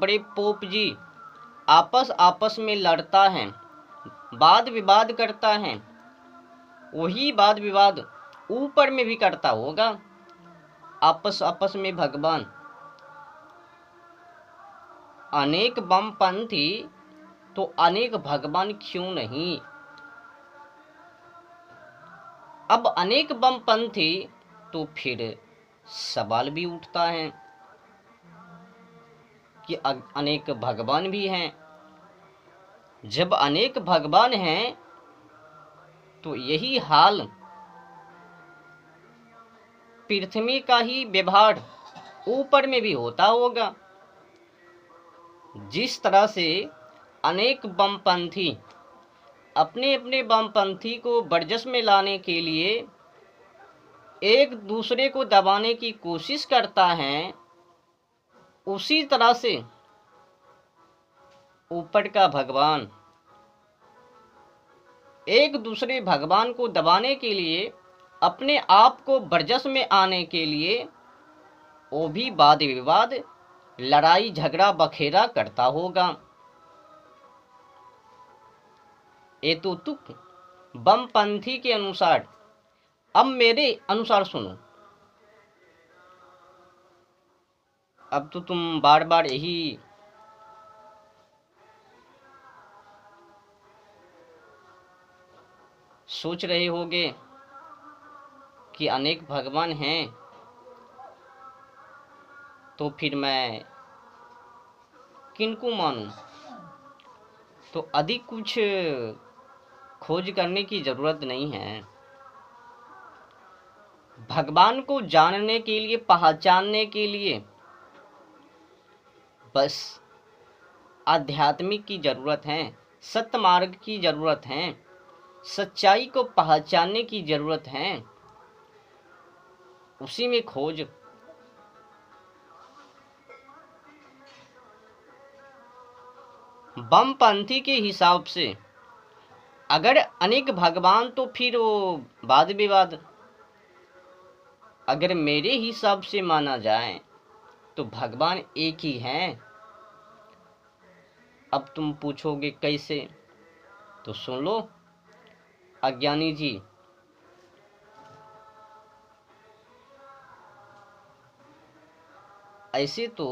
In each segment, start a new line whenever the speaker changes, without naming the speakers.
बड़े पोप जी आपस आपस में लड़ता है, वाद विवाद करता है, वही वाद विवाद ऊपर में भी करता होगा आपस आपस में भगवान। अनेक बमपंथी तो अनेक भगवान क्यों नहीं। अब अनेक बमपंथी तो फिर सवाल भी उठता है कि अनेक भगवान भी हैं। जब अनेक भगवान हैं तो यही हाल पृथ्वी का ही व्यवहार ऊपर में भी होता होगा। जिस तरह से अनेक बमपंथी अपने अपने वामपंथी को वर्चस्व में लाने के लिए एक दूसरे को दबाने की कोशिश करता है, उसी तरह से ऊपर का भगवान एक दूसरे भगवान को दबाने के लिए, अपने आप को वर्चस्व में आने के लिए वो भी वाद विवाद, लड़ाई झगड़ा बखेरा करता होगा। ये तो तुक बमपंथी के अनुसार। अब मेरे अनुसार सुनो। अब तो तुम बार बार यही सोच रहे होगे कि अनेक भगवान हैं, तो फिर मैं किनको मानूं। तो अधिक कुछ खोज करने की जरूरत नहीं है। भगवान को जानने के लिए, पहचानने के लिए बस आध्यात्मिक की जरूरत है, सत्य मार्ग की जरूरत है, सच्चाई को पहचानने की जरूरत है। उसी में खोज। बमपंथी के हिसाब से अगर अनेक भगवान तो फिर वो वाद विवाद। अगर मेरे हिसाब से माना जाए तो भगवान एक ही हैं। अब तुम पूछोगे कैसे, तो सुन लो अज्ञानी जी। ऐसे तो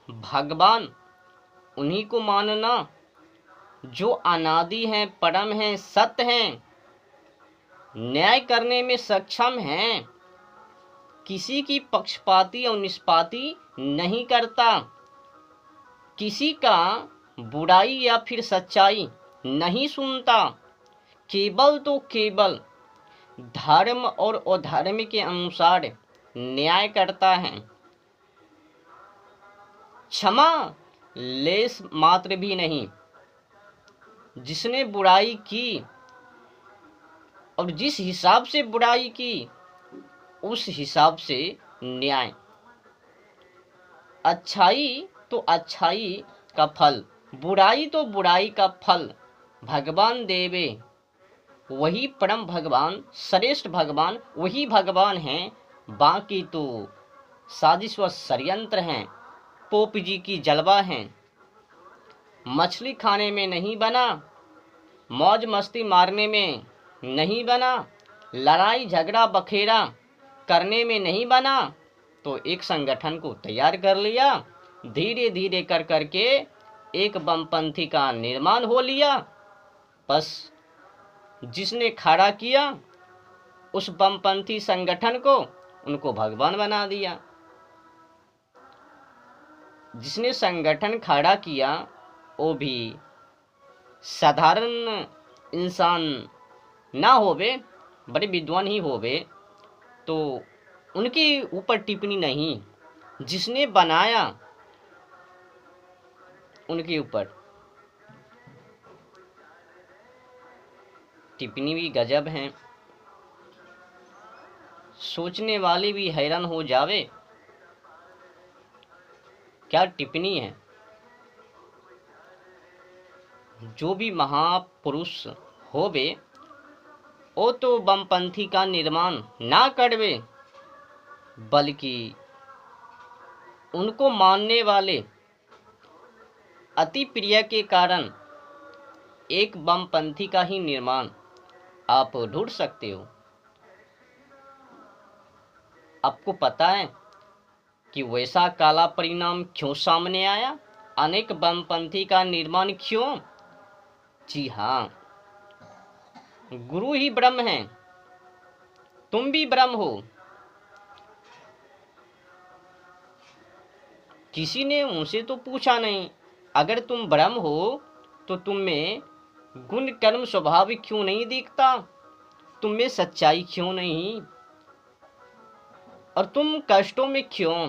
भगवान उन्हीं को मानना जो अनादि हैं, परम हैं, सत्य हैं, न्याय करने में सक्षम हैं, किसी की पक्षपाती और निष्पाती नहीं करता, किसी का बुराई या फिर सच्चाई नहीं सुनता, केवल तो केवल धर्म और अधर्म के अनुसार न्याय करता है। क्षमा लेस मात्र भी नहीं। जिसने बुराई की और जिस हिसाब से बुराई की, उस हिसाब से न्याय। अच्छाई तो अच्छाई का फल, बुराई तो बुराई का फल भगवान देवे। वही परम भगवान, श्रेष्ठ भगवान वही भगवान हैं। बाकी तो साजिश व षड्यंत्र हैं, पोप जी की जलवा हैं। मछली खाने में नहीं बना, मौज मस्ती मारने में नहीं बना, लड़ाई झगड़ा बखेरा करने में नहीं बना, तो एक संगठन को तैयार कर लिया। धीरे धीरे कर करके एक बमपंथी का निर्माण हो लिया। बस जिसने खड़ा किया उस बमपंथी संगठन को, उनको भगवान बना दिया। जिसने संगठन खड़ा किया वो भी साधारण इंसान ना होवे, बड़े विद्वान ही होवे, तो उनके ऊपर टिप्पणी नहीं। जिसने बनाया उनके ऊपर टिप्पणी भी गजब हैं। सोचने वाले भी हैरान हो जावे, क्या टिप्पणी है। जो भी महापुरुष होवे वो तो बमपंथी का निर्माण ना करवे, बल्कि उनको मानने वाले अति प्रिय के कारण एक वामपंथी का ही निर्माण आप ढूंढ सकते हो। आपको पता है कि वैसा काला परिणाम क्यों सामने आया, अनेक वामपंथी का निर्माण क्यों? जी हाँ, गुरु ही ब्रह्म है, तुम भी ब्रह्म हो। किसी ने उनसे तो पूछा नहीं, अगर तुम ब्रह्म हो तो तुम में गुण कर्म स्वभाव क्यों नहीं दिखता, तुम में सच्चाई क्यों नहीं, और तुम कष्टों में क्यों?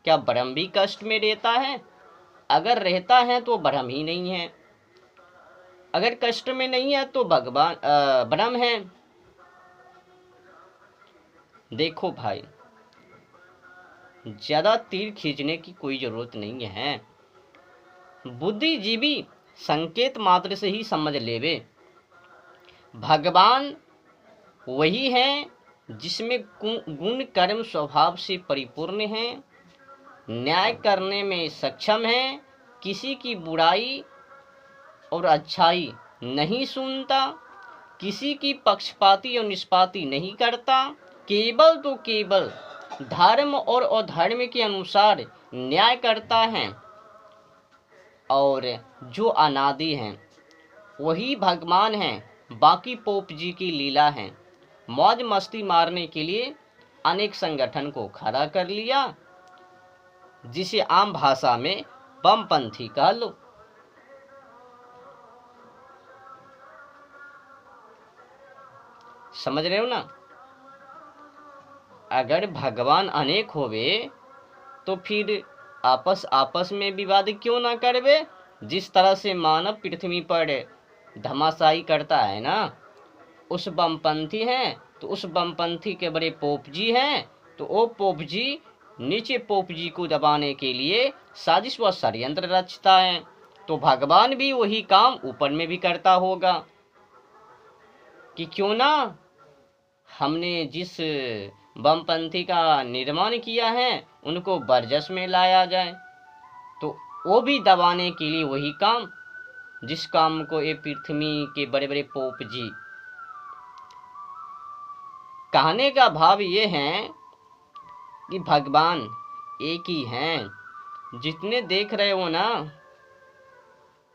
क्या ब्रह्म भी कष्ट में रहता है? अगर रहता है तो ब्रह्म ही नहीं है, अगर कष्ट में नहीं है तो भगवान ब्रह्म है। देखो भाई, ज्यादा तीर खींचने की कोई जरूरत नहीं है, बुद्धिजीवी संकेत मात्र से ही समझ लेवे। भगवान वही है जिसमें गुण कर्म स्वभाव से परिपूर्ण है, न्याय करने में सक्षम है, किसी की बुराई और अच्छाई नहीं सुनता, किसी की पक्षपाती और निष्पाती नहीं करता, केवल तो केवल धर्म और अधर्म के अनुसार न्याय करता है, और जो अनादि हैं वही भगवान हैं, बाकी पोप जी की लीला है। मौज मस्ती मारने के लिए अनेक संगठन को खड़ा कर लिया, जिसे आम भाषा में वामपंथी कह लो। समझ रहे हो ना? अगर भगवान अनेक होवे तो फिर आपस में विवाद क्यों ना करवे? जिस तरह से मानव पृथ्वी पर धमाशाई करता है ना, उस वामपंथी हैं तो उस वामपंथी के बड़े पोप जी हैं, तो वो पोप जी नीचे पोप जी को दबाने के लिए साजिश व षड्यंत्र रचता है, तो भगवान भी वही काम ऊपर में भी करता होगा कि क्यों ना हमने जिस वामपंथी का निर्माण किया है उनको बरजस में लाया जाए। तो वो भी दबाने के लिए वही काम, जिस काम को ये पृथ्वी के बड़े बड़े पोप जी। कहने का भाव ये है कि भगवान एक ही हैं, जितने देख रहे हो ना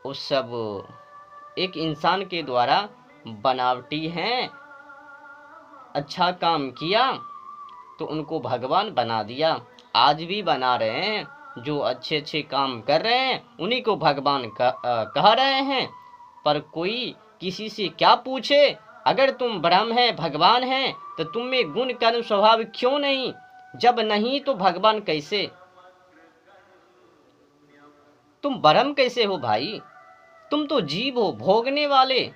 वो सब एक इंसान के द्वारा बनावटी हैं। अच्छा काम किया तो उनको भगवान बना दिया, आज भी बना रहे हैं, जो अच्छे अच्छे काम कर रहे हैं उन्हीं को भगवान कह रहे हैं। पर कोई किसी से क्या पूछे, अगर तुम ब्रह्म है भगवान है तो तुम में गुण कर्म स्वभाव क्यों नहीं? जब नहीं तो भगवान कैसे? तुम ब्रह्म कैसे हो भाई? तुम तो जीव हो, भोगने वाले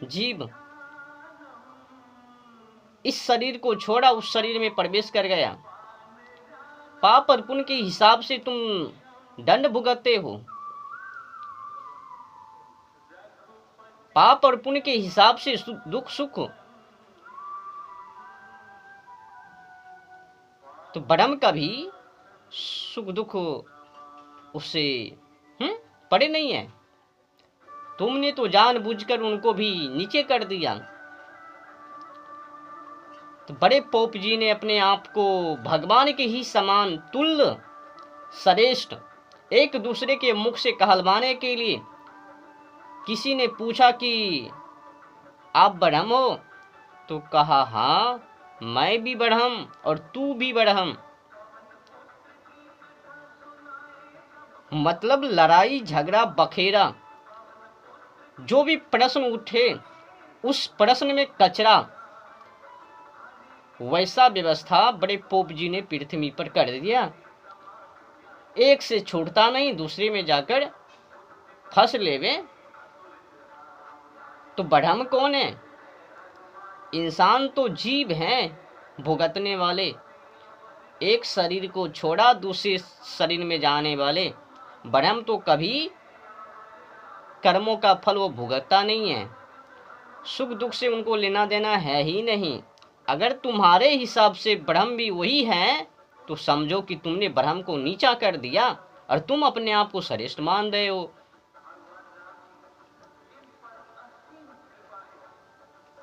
जीव। इस शरीर को छोड़ा, उस शरीर में प्रवेश कर गया, पाप और पुण्य के हिसाब से तुम दंड भुगतते हो, पाप और पुण्य के हिसाब से दुख सुख। तो ब्रह्म का भी सुख दुख उससे पड़े नहीं है। तुमने तो जानबूझकर उनको भी नीचे कर दिया। तो बड़े पोप जी ने अपने आप को भगवान के ही समान तुल्य श्रेष्ठ एक दूसरे के मुख से कहलवाने के लिए, किसी ने पूछा कि आप ब्रह्म हो, तो कहा हाँ मैं भी ब्रह्म और तू भी ब्रह्म। मतलब लड़ाई झगड़ा बखेरा, जो भी प्रश्न उठे उस प्रश्न में कचरा, वैसा व्यवस्था बड़े पोप जी ने पृथ्वी पर कर दिया। एक से छूटता नहीं, दूसरे में जाकर फंस लेवे। तो ब्रह्म कौन है? इंसान तो जीव हैं भुगतने वाले, एक शरीर को छोड़ा दूसरे शरीर में जाने वाले। ब्रह्म तो कभी कर्मों का फल वो भुगतता नहीं है, सुख दुख से उनको लेना देना है ही नहीं। अगर तुम्हारे हिसाब से ब्रह्म भी वही है तो समझो कि तुमने ब्रह्म को नीचा कर दिया और तुम अपने आप को श्रेष्ठ मान रहे हो।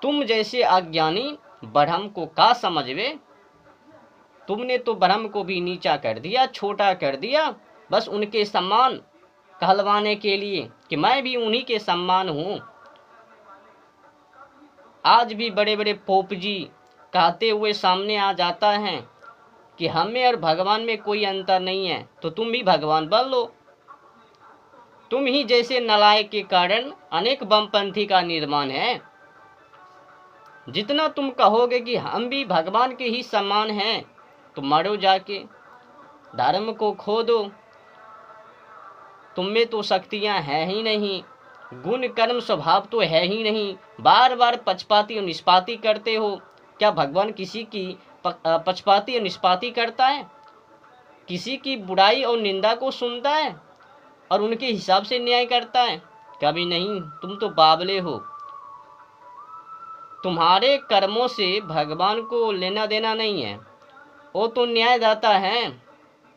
तुम जैसे अज्ञानी ब्रह्म को का समझवे। तुमने तो ब्रह्म को भी नीचा कर दिया, छोटा कर दिया, बस उनके सम्मान कहलवाने के लिए कि मैं भी उन्हीं के सम्मान हूँ। आज भी बड़े बड़े पोप जी कहते हुए सामने आ जाता है कि हमें और भगवान में कोई अंतर नहीं है, तो तुम भी भगवान बन लो। तुम ही जैसे नलायक के कारण अनेक बमपंथी का निर्माण है। जितना तुम कहोगे कि हम भी भगवान के ही समान हैं, तो मरो जाके, धर्म को खो दो। तुम में तो शक्तियां हैं ही नहीं, गुण कर्म स्वभाव तो है ही नहीं, बार बार पक्षपाती और निष्पाती करते हो। क्या भगवान किसी की पक्षपाती और निष्पाती करता है? किसी की बुराई और निंदा को सुनता है और उनके हिसाब से न्याय करता है? कभी नहीं। तुम तो बावले हो। तुम्हारे कर्मों से भगवान को लेना देना नहीं है, वो तो न्यायदाता है,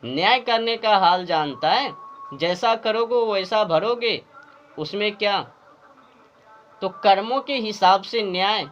न्याय करने का हाल जानता है। जैसा करोगे वैसा भरोगे, उसमें क्या। तो कर्मों के हिसाब से न्याय